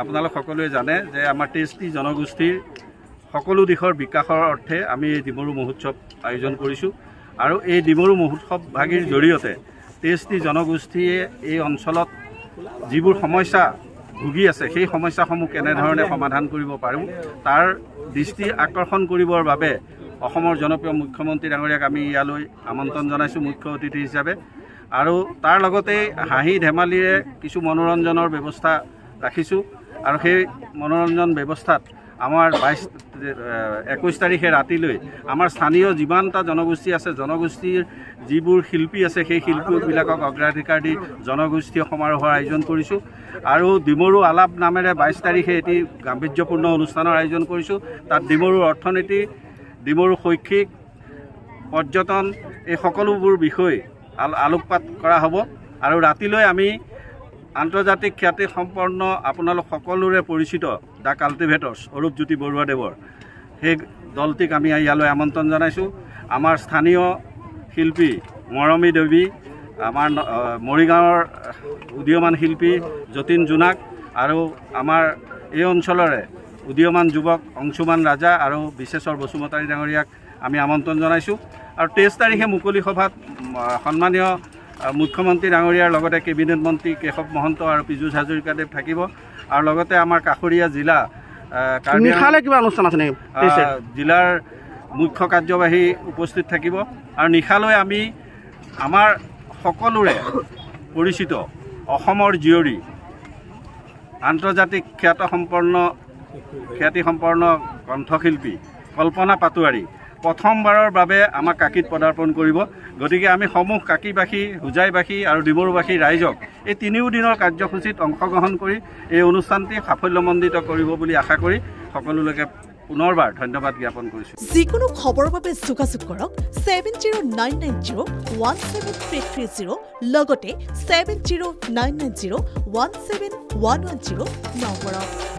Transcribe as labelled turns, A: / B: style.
A: আপোনালোক সকলোৱে জানে যে আমাৰ টেষ্টি জনগোষ্ঠীৰ সকলো দিশৰ বিকাশৰ অৰ্থে আমি এই ডিমৰু মহোৎসৱ আয়োজন কৰিছোঁ আৰু এই ডিমৰু মহোৎসৱ ভাগীৰ জৰিয়তে টেষ্টি জনগোষ্ঠীয়ে এই অঞ্চলত যিবোৰ সমস্যা ভুগি আছে সেই সমস্যাসমূহ কেনেধৰণে সমাধান কৰিব পাৰোঁ তাৰ দৃষ্টি আকৰ্ষণ কৰিবৰ বাবে অসমৰ জনপ্ৰিয় মুখ্যমন্ত্ৰী ডাঙৰীয়াক আমি ইয়ালৈ আমন্ত্ৰণ জনাইছোঁ মুখ্য অতিথি হিচাপে আৰু তাৰ লগতে হাঁহি ধেমালিৰে কিছু মনোৰঞ্জনৰ ব্যৱস্থা ৰাখিছোঁ আৰু সেই মনোৰঞ্জন ব্যৱস্থাত আমাৰ 21 তাৰিখে ৰাতিলৈ আমাৰ স্থানীয় যিমানটা জনগোষ্ঠী আছে জনগোষ্ঠীৰ যিবোৰ শিল্পী আছে সেই শিল্পীবিলাকক অগ্ৰাধিকাৰ দি জনগোষ্ঠীয় সমাৰোহৰ আয়োজন কৰিছোঁ আৰু ডিমৰু আলাপ নামেৰে 22 তাৰিখে এটি গাম্ভীৰ্যপূৰ্ণ অনুষ্ঠানৰ আয়োজন কৰিছোঁ তাত ডিমৰুৰ অৰ্থনীতি ডিমৰু শৈক্ষিক পৰ্যটন এই সকলোবোৰ বিষয় আলোকপাত কৰা হ'ব আৰু ৰাতিলৈ আমি আন্তৰ্জাতিক খ্যাতি সম্পন্ন আপোনালোক সকলোৰে পৰিচিত দ্য কাল্টিভেটৰ্ছ অৰূপজ্যোতি বৰুৱাদেৱৰ সেই দলটিক আমি ইয়ালৈ আমন্ত্ৰণ জনাইছোঁ আমাৰ স্থানীয় শিল্পী মৰমী দেৱী আমাৰ মৰিগাঁৱৰ উদীয়মান শিল্পী যতীন জোনাক আৰু আমাৰ এই অঞ্চলৰে উদীয়মান যুৱক অংশুমান ৰাজা আৰু বিশেষৰ বসুমতাৰী ডাঙৰীয়াক আমি আমন্ত্ৰণ জনাইছোঁ আৰু 23 তাৰিখে মুকলি সভাত সন্মানীয় মুখ্যমন্ত্ৰী ডাঙৰীয়াৰ লগতে কেবিনেট মন্ত্ৰী কেশৱ মহন্ত আৰু পীযুষ হাজৰিকাদেৱ থাকিব আৰু লগতে আমাৰ কাষৰীয়া জিলা
B: কিবা অনুষ্ঠান আছে নেকি
A: জিলাৰ মুখ্য কাৰ্যবাহী উপস্থিত থাকিব আৰু নিশালৈ আমি আমাৰ সকলোৰে পৰিচিত অসমৰ জীয়ৰী আন্তৰ্জাতিক খ্যাতিসম্পন্ন কণ্ঠশিল্পী কল্পনা পাটোৱাৰী প্ৰথমবাৰৰ বাবে আমাৰ কাকীত পদাৰ্পণ কৰিব গতিকে আমি সমূহ কাকীবাসী হোজাইবাসী আৰু ডিমৰুবাসী ৰাইজক এই 3 দিনৰ কাৰ্যসূচীত অংশগ্ৰহণ কৰি এই অনুষ্ঠানটি সাফল্যমণ্ডিত কৰিব বুলি আশা কৰি সকলোলৈকে পুনৰবাৰ ধন্যবাদ জ্ঞাপন কৰিছোঁ
C: যিকোনো খবৰৰ বাবে যোগাযোগ কৰক 7099017330 লগতে 7099017110 নম্বৰত